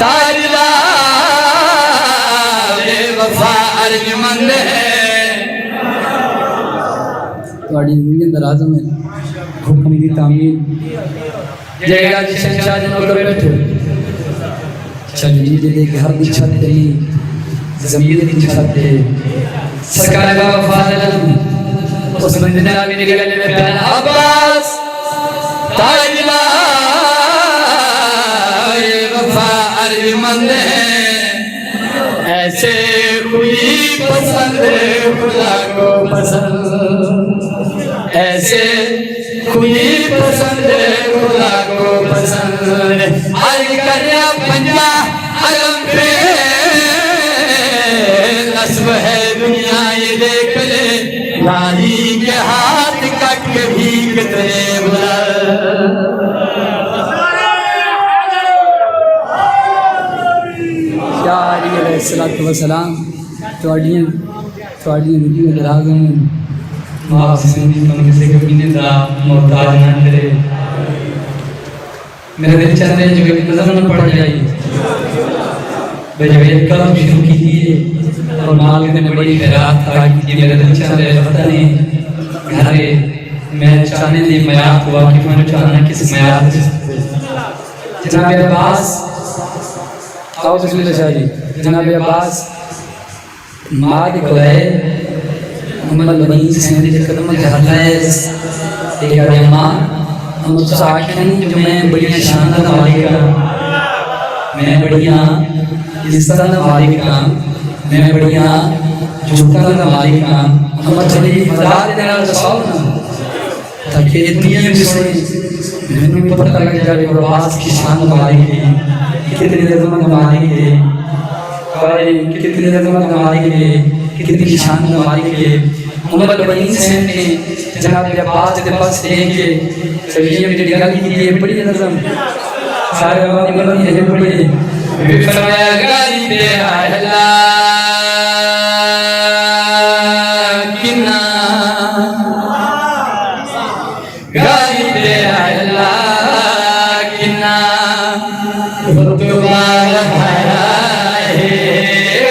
ताजदार वफा अरजमंद है ਤੁਹਾਡੀ ਜ਼ਿੰਦਗੀ ਅੰਦਰ ਆਜ਼ਮ ਹੈ ਹੁਕਮ ਦੀ ਤਾਮੀਰ ਜੇਗਾ ਕਿ ਸ਼ਹਿਨशाह जनों कर बैठो चल जी दे के हर दी छत तेरी ज़मीर दी छत है सरकार का वफादार उस बंदे ने भी निकल ले पहला अब्बास ताजदार वफा अरजमंद है ऐसे कोई पसंद खुदा को पसंद ऐसे कोई पसंद खुदा को पसंद अर्ज करया पंजा अलम पे नस्ब है दुनिया ये देख ले गाली के हाथ का कभी कितने बुला सलातो व सलाम ਤੁਹਾਡੀਆਂ ਵੀਡੀਓ ਲਗਾ ਗਏ ਮਾਫ ਸੰਦੀ ਤੋਂ ਕਿਸੇ ਕਬੀਨੇ ਦਾ ਮੁਹਤਾਜ ਨਾ करे मेरे दिल चाहते हैं जो कभी नजर न पड़ जाए भाई जब एक कदम शुरू कीजिए और मालिक ने बड़ी खैरात की मेरे दिल चाहते हैं पता नहीं घरे मैं चाहने दी मयात हुआ कि मैं चाहना किस मयात जनाब अब्बास आओ बिस्मिल्लाह शाह जी जनाब अब्बास माद कोले मोहम्मद बनी से मेरे कदम के हलाए एक अम्मा हम तो साक्षी जो मैं बड़ी शानदार मालिक मैं बढ़िया इज्जत मालिक मैं बढ़िया झूठा मालिक हम चले बता देना रसूल ताकि दुनिया में सुने मैंने भी पता लग जाए अब्बास की शान मालिक है कितने जमाने मालिक है भाई कितने जमाने मालिक है कितनी शान मालिक है मोहम्मद बनी से ने जनाब अब्बास के पास देखे चलिए मेरी गल की ये बड़ी नज़म सारे बात बनी है बड़ी फरमाया गाली पे अल्लाह किन्ना गाली पे अल्लाह किन्ना रुतबा रखाया है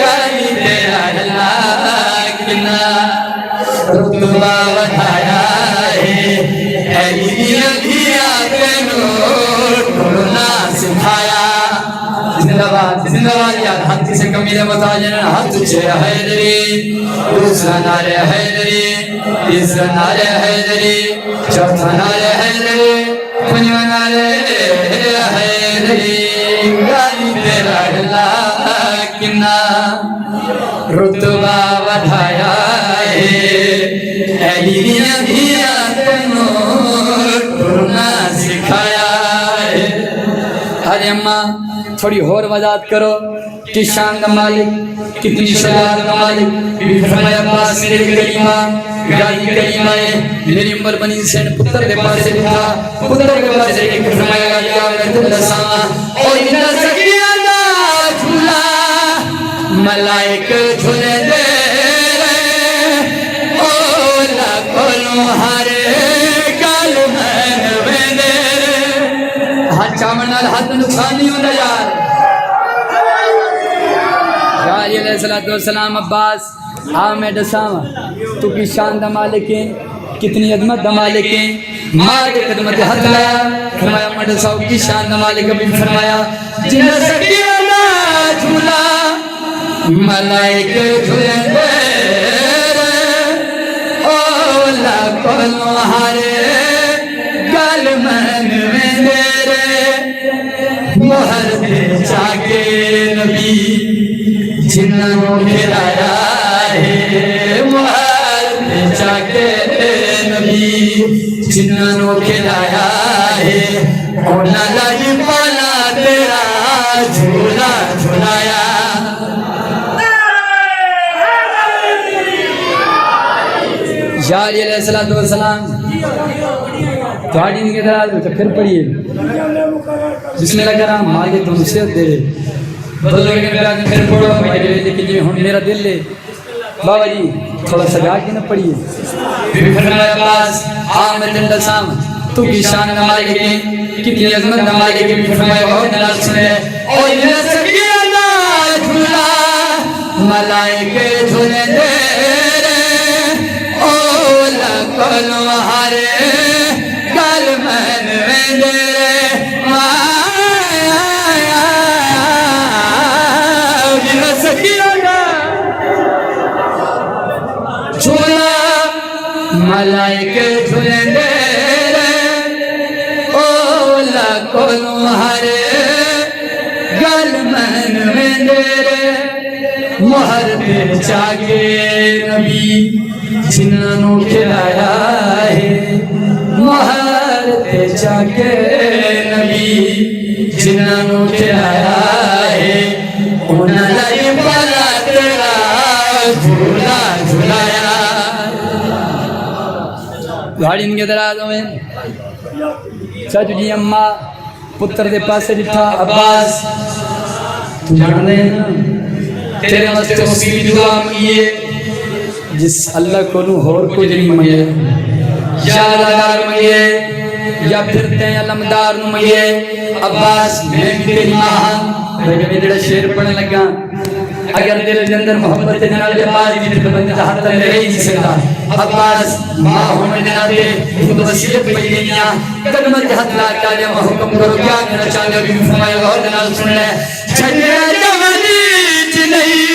गाली पे अल्लाह किन्ना रुतबा बढ़ाया है ऐलिया दिया तेनो ढूंढना सिखाया जिंदाबाद यार हाथ से कमीले मुताजन हाथ तुझे हैदरी दूसरा नारे हैदरी तीसरा नारे हैदरी चौथा नारे हैदरी पंजवा नारे हैदरी गाली तेरा अल्लाह किन्ना रुतबा बढ़ाया ऐलिया दिया तेनो ढूंढना सिखाया है। अरे अम्मा थोड़ी और वजाहत करो कि शान का मालिक कितनी शजात का मालिक फरमाया अब्बास मेरे कलीमा गाली कलीमा है मेरी उम्र बनी से पुत्र के पास से था पुत्र के पास से फरमाया या अब्दुल्लाह और इन सकिया ना झूला मलाइक झूले दे हरे काल मन वेंदे हाथ चावनाल हाथ नुकसान नहीं होता यार अलैहिस्सलातु वस्सलाम अब्बास हाँ मैं दसावा तू की शान दा मालिक है कितनी अजमत दा मालिक है मार के खिदमत हाथ लाया फरमाया मैं दसाओ की शान दा मालिक भी फरमाया जिन सकिया ना झूला मलाइक झूलेंदे हरे गल मन में मेरे मोहर दे जाके नबी जिन्हों खिलाया है मोहर दे जाके नबी जिन्हों खिलाया है ओना लगी पाला तेरा झूला झुलाया या अली अलैहिस्सलातु वस्सलाम थोड़ी के दराज में फिर पढ़िए बिस्मिल्लाह करा मालिक तुमसे दे बदलो के मेरा फिर पढ़ो भाई लेकिन ये हुन मेरा दिल ले बाबा जी थोड़ा सजा के ना पढ़िए फिर फरमाया अब्बास आमद दसाम तू की शान नमाज के कितनी अजमत नमाज के भी फरमाया बहुत नाज सुने और ये सकीना झूला मलाइके झूले दे ओ लकनो हरे कल मन में दे ये सकीना झूला मलाइके झूले दे कोनो हरे गल मन में दे मोहर पे जागे नबी जिन्हों खिलाया है मोहर पे जागे नबी जिन्हों खिलाया है उन्होंने बड़ा तेरा झूला झुलाया गाड़ी इनके दराजों में चाचू जी अम्मा पुत्र दे पास डिठा अब्बास तू जानदे ना तेरे वास्ते उसकी दुआ मंगिए जिस अल्लाह को नु और कुछ नहीं मंगे या अल्लाह मंगिए या फिर ते अलमदार नु मंगिए अब्बास मैं भी तेरी मां मैं जेड़ा शेर पढ़ने लगा अगर दिल के अंदर मोहब्बत के नाल अब्बास जी ते बंदे दा हाथ ले ही नहीं सकता अब्बास मां होने के नाते खुद वसीयत पई गईया कदम के हाथ ला के आले हुक्म करो क्या करना चाहते भी फरमाया और नाल सुन ले छड़े जवानी च नहीं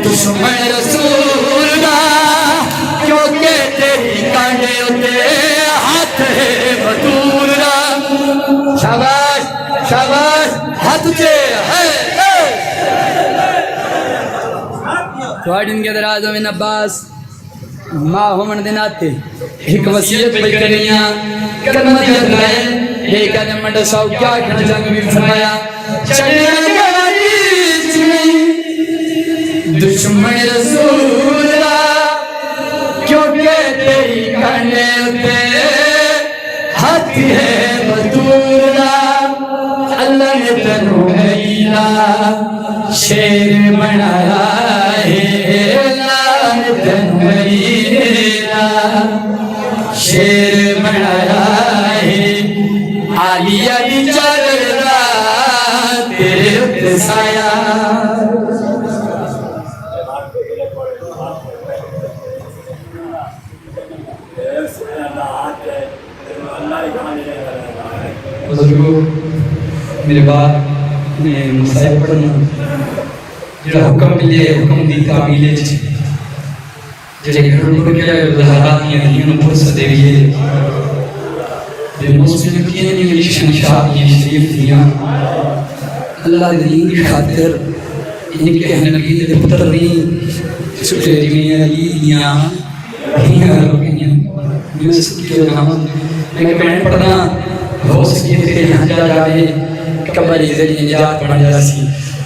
दुश्मन रसूल दा क्योंकि तेरी कांडे उते हाथ है बतूल दा शाबाश शाबाश हाथ से है थोड़ी इनके दराजों में अब्बास मां होने के नाते एक वसीयत पई करिया कदम के लाए एक कदम मंड सौ क्या कहना चाहूंगा भी फरमाया चढ़िया जवानी नहीं दुश्मन रसूल दा क्योंकि तेरी काने उते हाथ है बतूल दा अल्लाह ने तन्नू हैला शेर बनाया शेर बनाया है आलिया की चादर तेरे उत्ते साया मेरे बाप ने मुसाहिब पढ़ना जेड़ा हुक्म मिले हुक्म दी काबिले जेड़े घर को क्या हालात नहीं उन फुर्सत देविए मुस्लिम की नहीं शमशाद ये शरीफ दिया अल्लाह दी की खातिर इनके नबी दे पुत्र नहीं सुटे में अली दिया मैं सबके नाम मैं कहने पढ़ना हो सके तेरे यहाँ जा जाए कब्र जरिए निजात बन जासी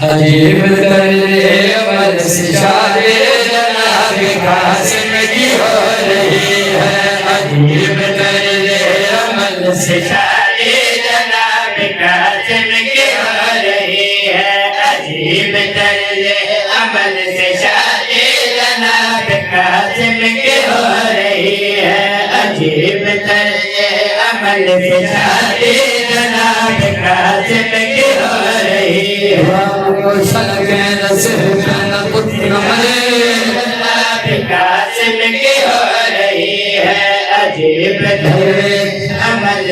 अजीब तरले अमल से शारे जनाब कासिम की हो रही है अजीब तरले अमल से शारे जनाब कासिम की हो रही है अजीब तरले अमल से शारे जनाब कासिम की हो रही है अजीब तरले अमल से शारे जनाब कासिम की हो रही है कासिम की हो रही है अजीब अमल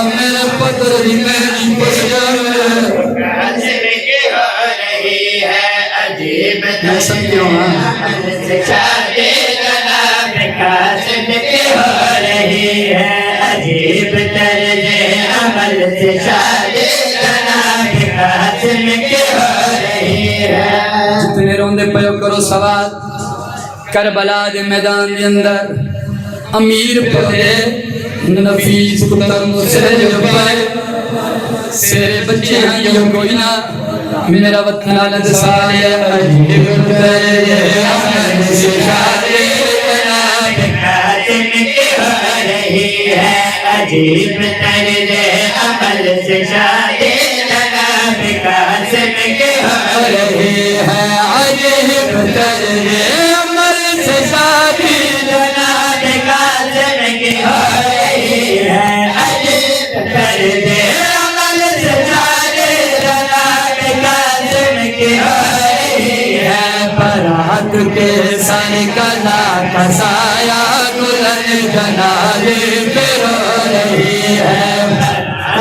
मेरा पत्र कासिम की हो रही है अजीब कासिम की हो रही है अजीब तरजे अमल से शादी जनाब कासिम की हो रही है जितने रोंदे पयो करो सवाल करबला दे मैदान के अंदर अमीर पौधे नफीस पुत्र मुझसे जो पाए सेरे बच्चे हैं यो कोई ना मेरा वतन आनंद सारे अजीब तेरे अमल से शादी जनाब कासिम की हो रही है अजीब तेरे अमल से शादी जनाब कासिम की हो रही है अजीब तेरे अमल से शादी जनाब कासिम की हो रही है अजीब तेरे अमल से शादी जनाब कासिम की हो रही है बारात के सर कला का साया दुल्हन जनाजे पे रो रही है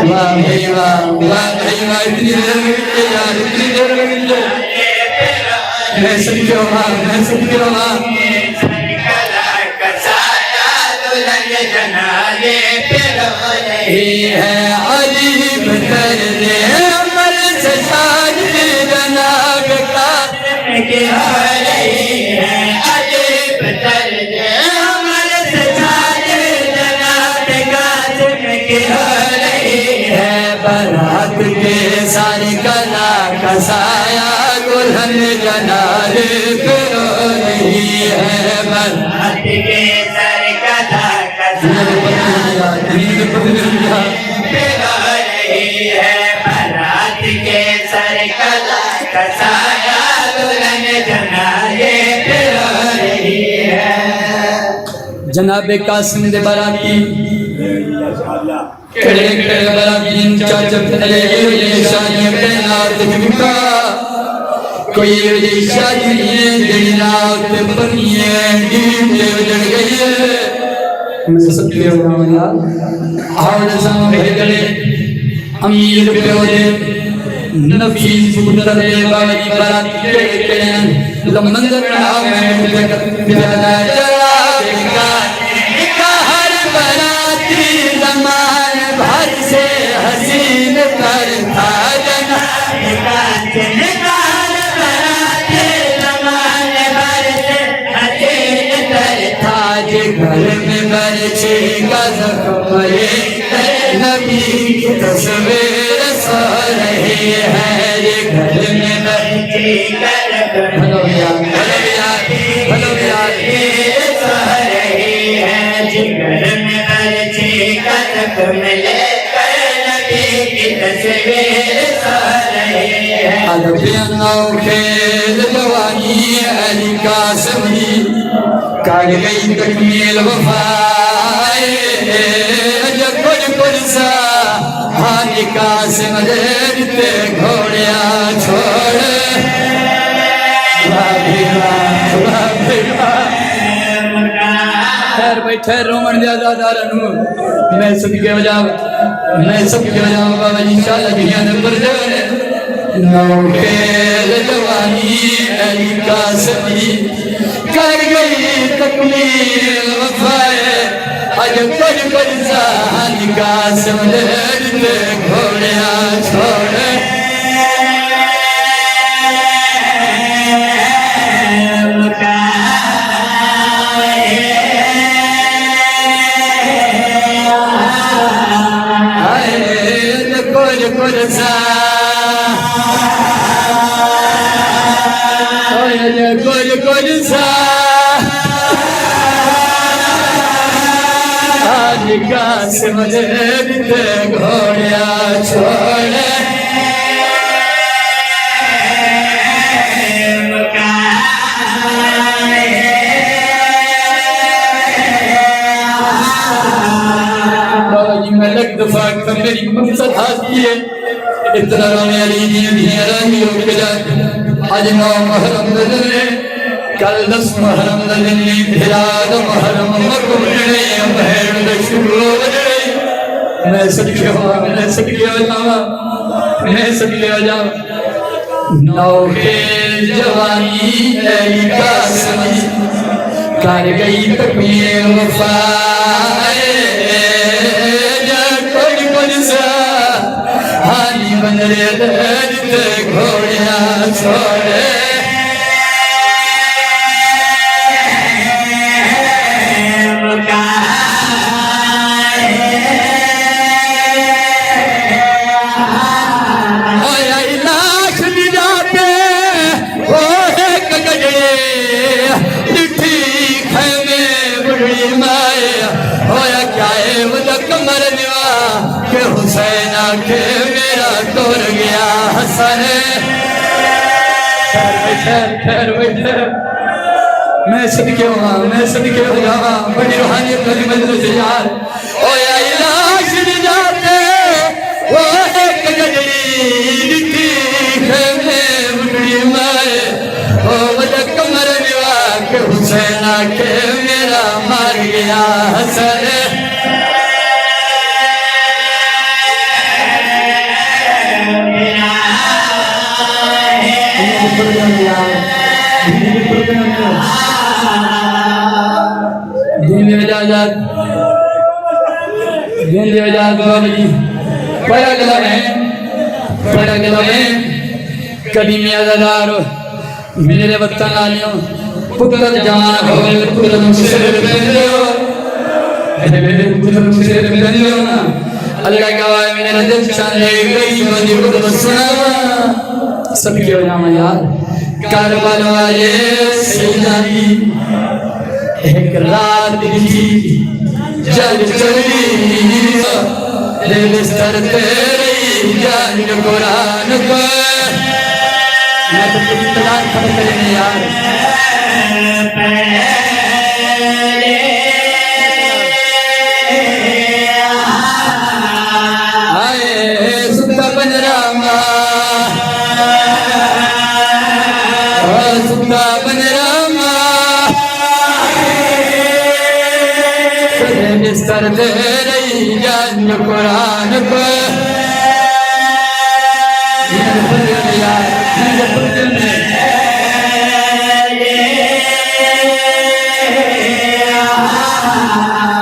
वाह भाई वाह वाह भाई वाह इतनी देर में यार इतनी देर में मैं सुन के वहाँ जनाजे पे रो रही है अजीब तेरे अमल से शादी जनाब कासिम की हो रही है अजीब तेरे अमल से शादी जनाब कासिम की हो रही है बारात के सारे कला का साया दुल्हन जनाजे पे रो रही है बारात के सारे कला का साया पे रो रही है बारात के सारे कला का साया दुल्हन जनाजे पे रो रही है जनाब कासिम दे बाराती केड़े केड़े बाराती चाचा तले ये शादी पे नात झुका कोई ये शादी जेड़ी रात बनी है डीजे जड़ गई है मैं सबके यार और साम भेजले अमीर पे दे नफीस पुत्र दे बारी बाराती के मंदिर में प्याला चला देखा हर बाराती जमान भर से हसीन पर था जनाब कासिम हर बाराती जमान भर से हसीन पर था जे घर में बरछी का जख्म नबी की तस्वीर सो रही है ये घर में बरछी का जख्म हेलो यार सो रही है जे घर में बरछी का जख्म लेकर नबी की तस्वीर सो रही है अदबियां खेल जवानी अली कासिमी कर गई तकमील वफाए जब कुछ सा हानि कासिम देते घोड़िया छोड़ ठहर भाई ठहर रोमन ज्यादा मैं सबके बजाव बाबा जी इंशाल्लाह दुनिया में पर नौखेल जवानी अली कासिमी कर गई तकमील वफाए आज कुछ साल कासिम देते घोड़िया छोड़ कासिम देते घोड़िया छोड़ मैं लग दफा मेरी मकसद हाथी है इतना रोने वाली आज 9 मुहर्रम दे कल 10 मुहर्रम दे फिराद मुहर्रम मकबूले बहन शुरू मैं सदके बजावा नौखेल जवानी अली कासिमी कर गई तकमील वफाए हानी बन रे देते घोड़िया छोड़े लाख भी बड़ी माए होया क्या है वो कमर निवा के हुसैन आके मेरा तोड़ गया हसन खैर मैं सदके हो जावा बड़ी रूहानियत वाली मजलिस यार होया इलाज जाते वो एक गजरी थी में बड़ी माए ओ वो कमर निवा के हुसैन आके मेरा मार गया हसन कभी मियादार मेरे वतन आलियों पुत्र जवान हो पुत्र ना अल्लाह गवाह मेरे दिल चाहे गई बंदी को सुना सबके हो जामा यार कारबल वाले सैयदी एक रात की जल चली बिस्तर तेरी जान कुरान को मैं तो कुछ तलाक खबर करेंगे यार आए सुता बनरामा सुता बनरामा बिस्तर दे रही जान कुरान को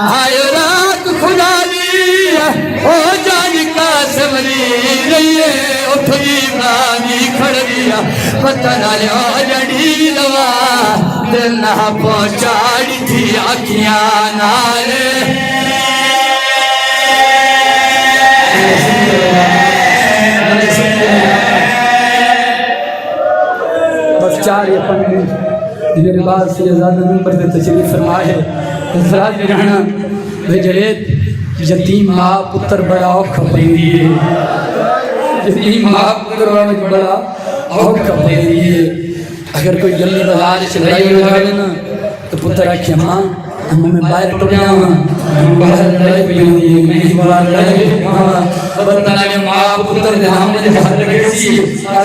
आयो रात खुदा दी ओ जान का समरी रही है उठी नानी खड़ गया पता ना ले जड़ी दवा दिल ना पहुंचाड़ी थी आखियां नाले बस 4 या 5 मिनट मेरे बाद से ज़्यादा नंबर दे तशरीफ फरमाए हज़रात गिराना भेजरेत यतीम माँ पुत्र बड़ा औखा पैदी है यतीम माँ पुत्र बड़ा औखा पैदी है अगर कोई गली बाजार से लड़ाई हो जाए ना तो पुत्र आखिए अम्मा मैं बाहर टुट जाऊँ बाहर लड़ाई भी होती है मैं बाहर लड़ाई बंदा ने माँ पुत्र ने हमने घर लगे सी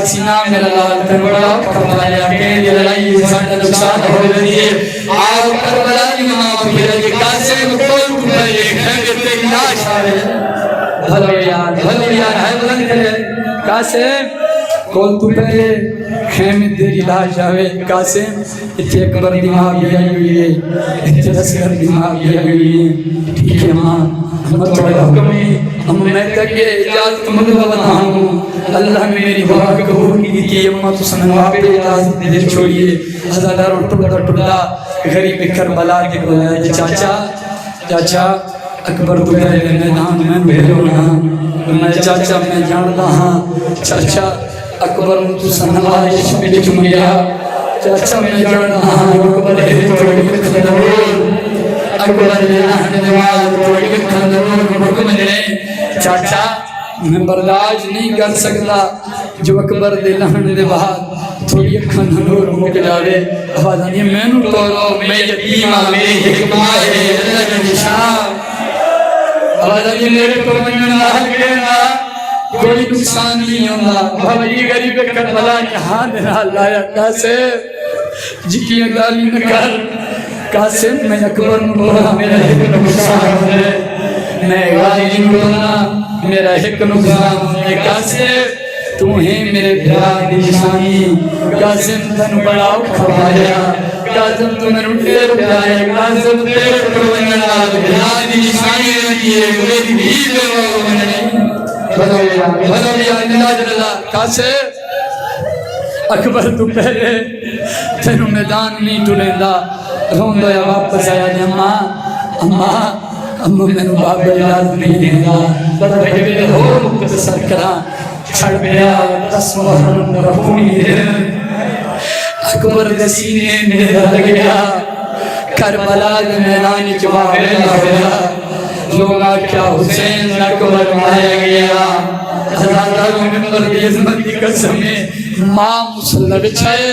सीना मेरा लाल करबला कमाया के लड़ाई साडा नुकसान हो रही है आप करबला की माँ फिर कासे कोई तुम्हारे खंड तेरी लाश आवे भलो यार है बुलंद करे कासे कौन तू पहले खेमे तेरी लाश आवे कासे इतने अकबर दिमाग भी आई हुई है इतने असगर दिमाग भी आई हुई है ठीक है माँ हम थोड़ा हुक्म है हम मैं तक ये इजाज़त मंगवा बनाऊँ अल्लाह ने मेरी बात कबूल की थी अम्मा तो सनवा पे इजाज़त दे छोड़िए हज़ारों टुकड़ा गरीब करबला के बुलाया चाचा अकबर तो पहले मैदान में भेजो ना मैं चाचा मैं जानता हाँ चाचा अकबर तू सनवा लिख गया चाचा मैं जानता हाँ अकबर है अकबर ने हुक्म दे चाचा मैं बर्दाश्त नहीं कर सकता जो अकबर दे लहन दे बाद थोड़ी अखा नूर मुक जावे आवाज आनी मैनू तोरो मैं यतीम आ मेरी हिकमा है अल्लाह का निशान आवाज आनी मेरे को मनना हलकेना कोई नुकसान नहीं होगा भाई गरीब करबला ने हाथ ना लाया कासे जिकी गाली न कर कासिम मैं अकबर बोला मेरा एक नुकसान है मैं गाली बोला मेरा एक नुकसान है कासिम तू है मेरे प्यार की निशानी कासिम तन बड़ा खवाया कासिम तू मेरे ढेर प्यारे कासिम तेरे प्रवंजना प्यार की निशानी है मेरी भी बेवजह भलो यार कासिम अकबर तू पहले तेनू मैदान नहीं टुरेंदा रोंदा या वापस आया अम्मा अम्मा अम्मा मैनू बाबा इलाज नहीं देगा पर बेटे हो मुक्तसर करा छड़ गया तस्महरम रफूनी अकबर दे सीने में लग गया करबला के मैदान च वाक़या होया लोग क्या हुसैन अकबर मारा गया हज़ारों मिंबर की इज़्ज़त की कसम मां मुसल्ला बिछाए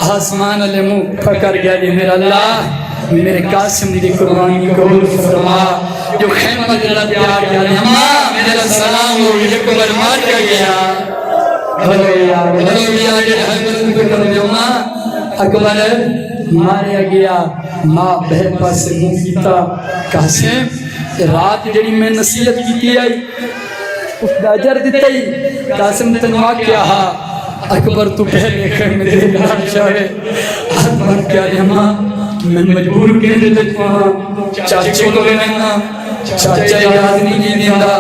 आसमान अले मुंह पकड़ गया जी मेरा अल्लाह मेरे कासिम दी कुर्बानी कबूल फरमा जो खैमा जरा प्यार किया अम्मा मेरा सलाम हो अकबर मार गया अकबर मारे गया मां बहन पास मुंह कीता कासिम रात जड़ी मैं नसीहत की आई उस अजर दिता ही कासिम तनवा क्या हा अकबर तू पहले कर मेरे नाम चाहे अकबर क्या अम्मा मैं मजबूर के चाचे को लेना चाचा याद नहीं देता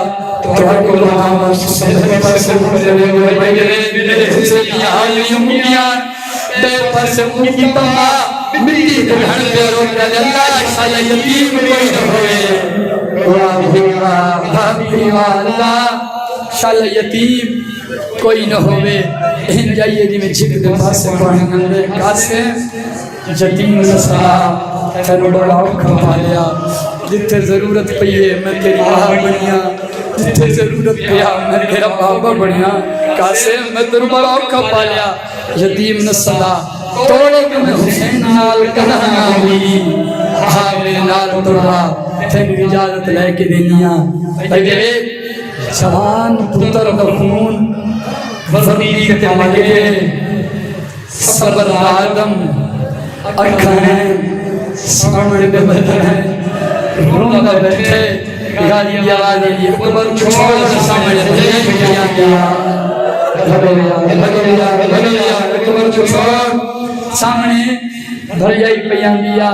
तो को हम समझ पास चले गए मेरे से यहाँ यूं बे पास मुकी तमा मिट्टी के घर पे रोक अल्लाह साला यतीम कोई न होए वाह भाभी अल्लाह साला यतीम कोई न होवे इन जाइए जी में छिक दे पास पढ़ने कासे यतीम नसला तेरे बड़ा खपा लिया जिथे जरूरत पई है मैं तेरी मां बनिया जिथे जरूरत पिया मैं तेरा बाबा बनिया कासे मैं तेरे बड़ा खपा लिया यतीम नसला तोड़े के मैं हुसैन नाल कहाना हुई हां मेरे नाल तोड़ा तेरी इजाजत लेके देनिया अगे जवान पुत्र का खून वर्दी के मगे सबर आदम अखने सामने में बैठे रोना बैठे गाली आवाज ये अकबर छोड़ सामने किया गया अकबर छोड़ सामने भरजाई पियांदिया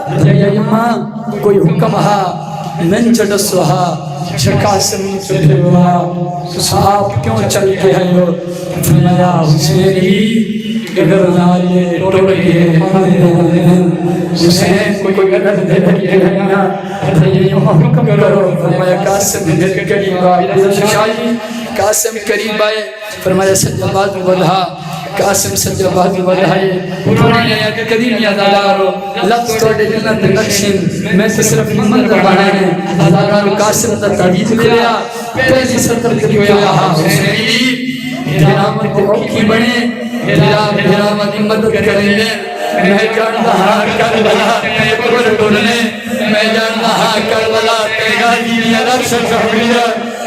भरजाई मां कोई हुक्म हा नन चढ़सुहा कासिम चढ़वा साहब क्यों चल के आयो फरमाया हुसैन ही अगर नाले टोड़ के हुसैन कोई गलत दे के ना ये हुक्म करो फरमाया कासिम मेरे करीब आ शाही कासिम करीब आए फरमाया सज्जाबाद वधा कासिम सज्जाबाद वधाए पुराने कदीम यादारो लफ्ज तोड़े जन्नत नक्शिन मैं सिर्फ मंदिर बनाने हजारों कासिम दा ताबीज लिया पहली सतर के होया हुसैनी गिरामत औखी बने गिरामत मदद करेंगे मैं जानता हां करबला में कबर ढूंढने मैं जानता हां करबला पे गाजी लक्ष्य चढ़िया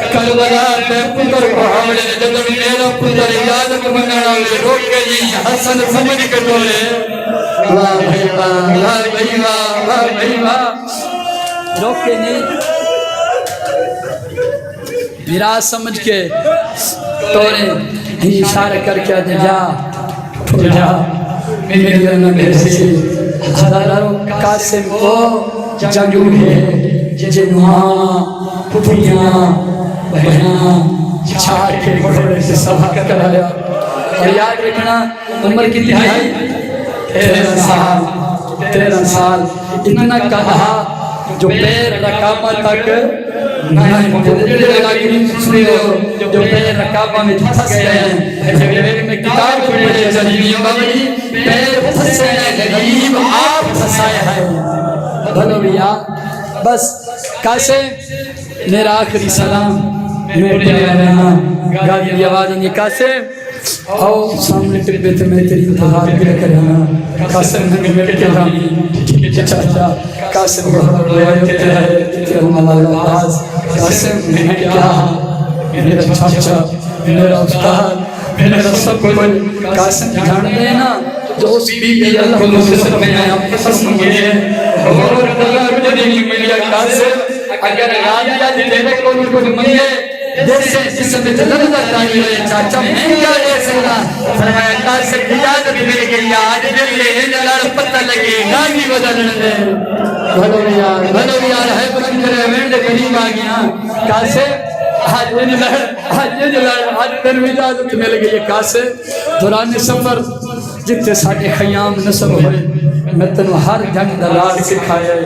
करबला पे पुत्र को हमने जब मेरा पुत्र इजाजत मंगना रोक के जी हसन समझ के बोले वाह भाई वाह रोक के नहीं विराज समझ के तोरे इशारा करके जा जा मेरे नबी से हजारों कासिम को जंगू है जिन्ना पुतिया बहना छाड़ के घोड़े से सभा कराया और याद रखना उम्र की तिहाई 13 साल इतना कहा जो पैर रकाबा तक नहीं जो पैर रकाबा में फंस गए हैं में किताब पढ़े जलील बाबी पैर फंसे हैं गरीब आप फंसाए हैं भलो भैया बस कैसे मेरा आखिरी सलाम मैं प्यारा रहना गाली की आवाज नहीं कैसे आओ सामने टिब्बे थे मैं तेरी इंतजार भी करना कासिम ने मेरे के रामी चाचा कासिम कासिम ने क्या मेरा चाचा मेरा उस्ताद मेरा सब कुछ कासिम जान देना जो उस बीबी अल्लाह को मुझसे मैं आपको पसंद है और अल्लाह को नहीं मिला कासिम अगर राजा देने को कुछ मिले जैसे जिसमें जल्द ताई है चाचा मैं क्या ले सकता फरमाया कासिम इजाजत मिल गई आज दिल ले लड़ पता लगे गाली बदलने दे भलो यार है बुलंद करे मैं करीब आ गया कासिम आज तेरी इजाजत मिल गई कासिम दौरान सफर जिथे साडे खयाम नसब होए मैं तेन हर जंग दा राज सिखाया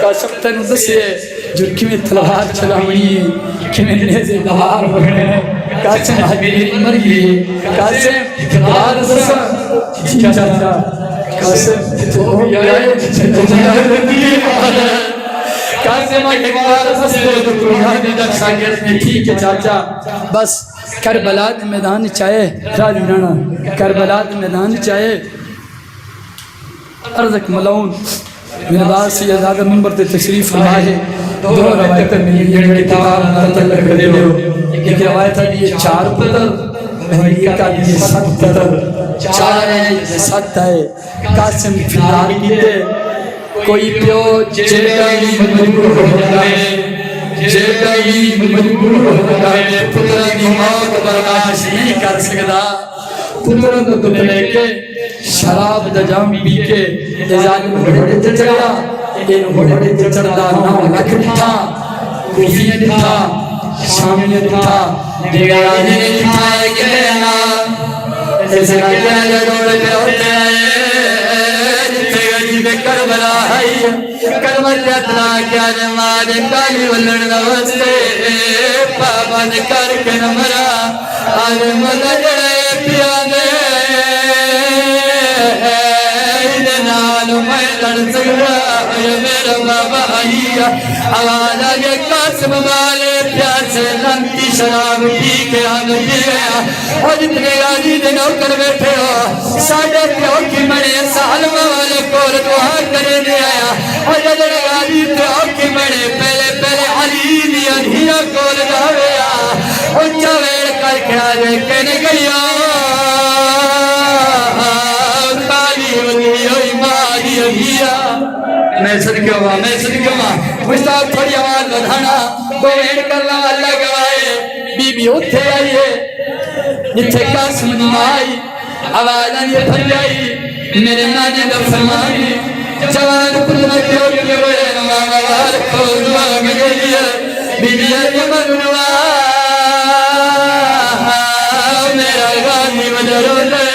कासिम तेन दसे जो किमें तलवार चलावनी किमें नेज़े दहार पकड़ने कासिम मेरी मर गई कासिम तलवार दसा चाचा कासिम तो भी आए कासिम के बार हंसते तो कुरान दा शागिर्द ने ठीक है चाचा बस करबला के मैदान चाहे राजी राणा करबला के मैदान चाहे अर्ज़क मलाउन मेरे बाद से ज़्यादा नंबर पे तशरीफ फरमा है दो रवायतें मिली हैं किताब तक कर दे लो एक रवायत है ये 4 पुत्र एक का ये 7 पुत्र 4 है ये 7 है कासिम फिलहाल कीते कोई प्यो जेड़ा ही मजबूर हो जाए जेड़ा ही मजबूर हो जाए पुत्र की मौत बर्दाश्त नहीं कर सकता पुत्र को दुख लेके शराब दा जाम पी के जालिम घोड़े ते चढ़ा इन घोड़े ते चढ़दा नाम लख था कुफी ने था शाम ने था देगा ने था के ना ऐसे ना के रोड पे होते आए जिथे गली में करबला है करबला तना क्या मारे काली वलन नवस्ते पावन करके न मरा आज मदद पिया ने मेरा बाबा आइया आवाज आगे कासिम वाले प्यार से लंकी शराब पी के आग पिया और जितने गाजी दे नौकर बैठे हो साढ़े प्यो की मरे साल वाले कोल दुआ करे दे आया और जितने गाजी प्यो की मरे पहले पहले अली दिया धीरा कोल जावे और चवेड़ करके आजे कहने गया मैं सदके हुआ मुश्ताक थोड़ी आवाज बढ़ाना तो वेट करना अल्लाह गवाए बीबी उठे आई है जिथे कासिम दी आई आवाज नहीं थम जाई मेरे नाने दा फरमाई जवान पुत्र क्यों के होए नवार को मांग गई बीबी ये मनवा मेरा गानी वजरो ले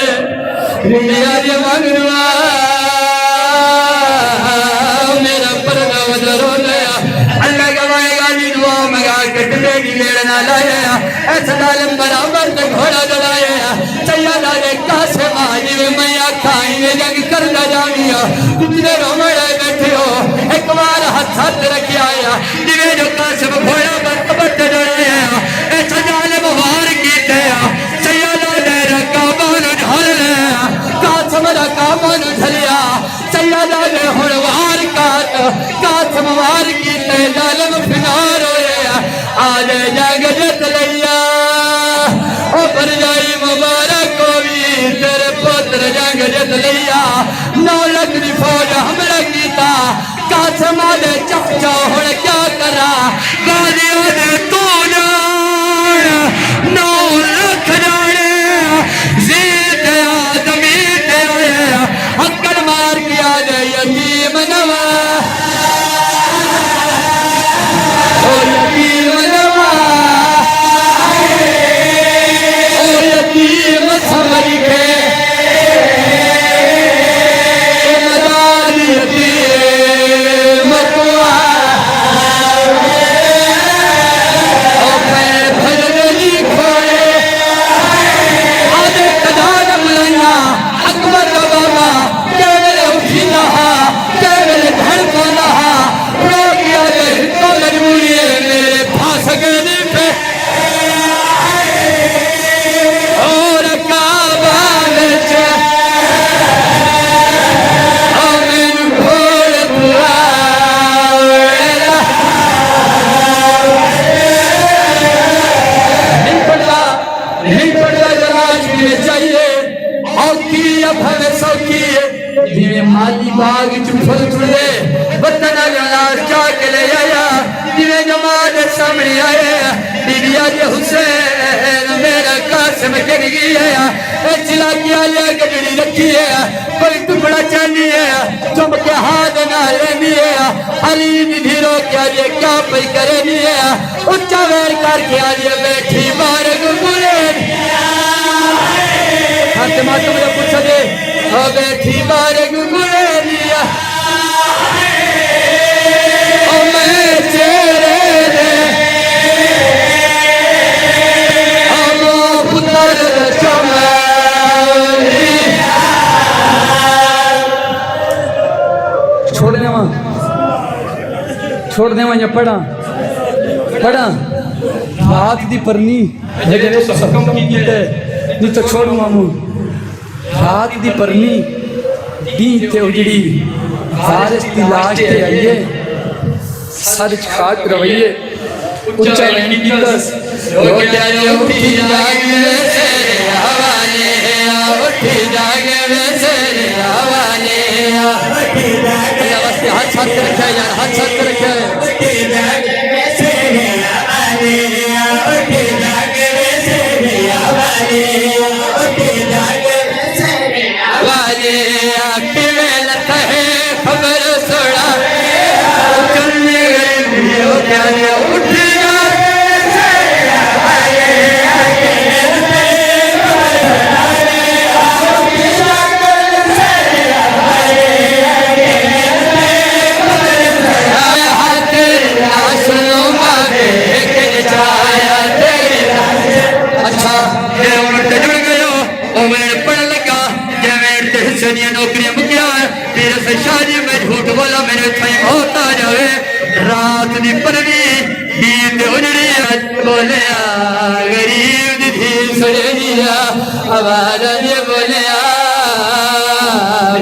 बीबी ये मनवा बराबर घोड़ा दड़ाया चैया कासिम आज मैया खाई जंग कर जानिया कितने रोमड़े बैठे हो एक बार हाथ रख आया दिवे जो कासिम घोड़ा बट दड़ाया ऐसा जालिम वार कीते चैया काबन ढल लिया कासिम दा काबन ढलिया चैया हुण वार कासिम वार कीते जालिम फिनार होया आज जंग जित लिया पर जाई मुबारक को भी तेरे पुत्र जंग जित लिया 9 लाख की फौज हमला कीता कासिम दे चाचा हुण क्या करा गालियां दे तू जान 9 लाख जाने जीत आदमी ते हक्कड़ मार के आ जाए यतीम नवा माली बाग चुफल छुड़े वतन लाश जाके ले आया जिवे जमात सामने आए बीबिया जे हुसैन मेरा कासिम गिर गया चिला किया गजड़ी रखी है कोई टुकड़ा चांदी है चुम के हाथ ना लेनी है अली धीरो क्या ये क्या पई करे नी है उच्चा वेर करके आलिए बैठी बार गुगुले हाथ मातो मुझे पूछ दे हो बैठी बार गुगुले लिया ओ मैं चेहरे दे ओ पुत्र चमली छोड़ दे या पढ़ा पढ़ा रात दी परनी जरे तो हुक्म कीता नहीं तो छोड़ मामू रात दी परनी दी ते उजड़ी वारिस दी लाश ते आइए सर खाट रवैये उच्चा वैनी कीतस रोटिया उठी जागे तेरे हवाले उठी जागे तेरे हवाले हाथ साथ रखे यार हाथ साथ रखे उठी जागे तेरे हवाले उठी जागे तेरे हवाले उठी जागे तेरे हवाले आके लत है खबर सुना चलने गई हो क्या उठ नौकरियां मुकिया तेरे से शादी में झूठ बोला मेरे थे होता जाए रात दी परनी नींद उजड़ी बोले गरीब दी सड़िया आवाज ये बोले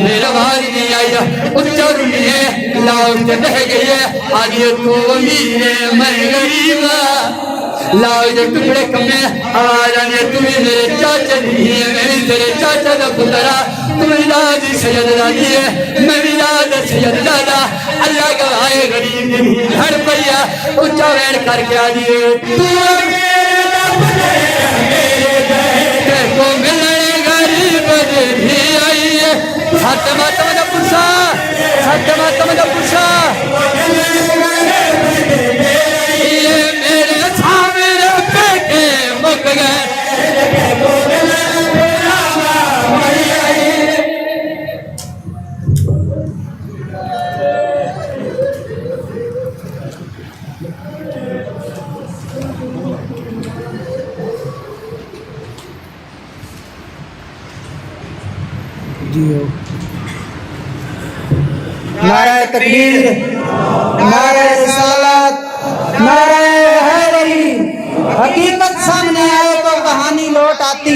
मेरा भारी नहीं आया उच्चा रुनिए लाउड बह गई आज तू मीरे मैं गरीबा लाओ जो टुकड़े कमे आवाज आने तुम्हें मेरे चाचा नहीं है मैं तेरे चाचा का पुतरा तुम्हें दाद सैयद दादी है मैं भी दाद सैयद दादा अल्लाह का आए गरीब हर पैया ऊंचा बैठ करके आ दिए देखो मिलने गरीब भी आई है सत्य माता का पुरुषा सत्य माता का पुरुषा नारे तकबीर नारे रिसालत नारे हैदरी हकीकत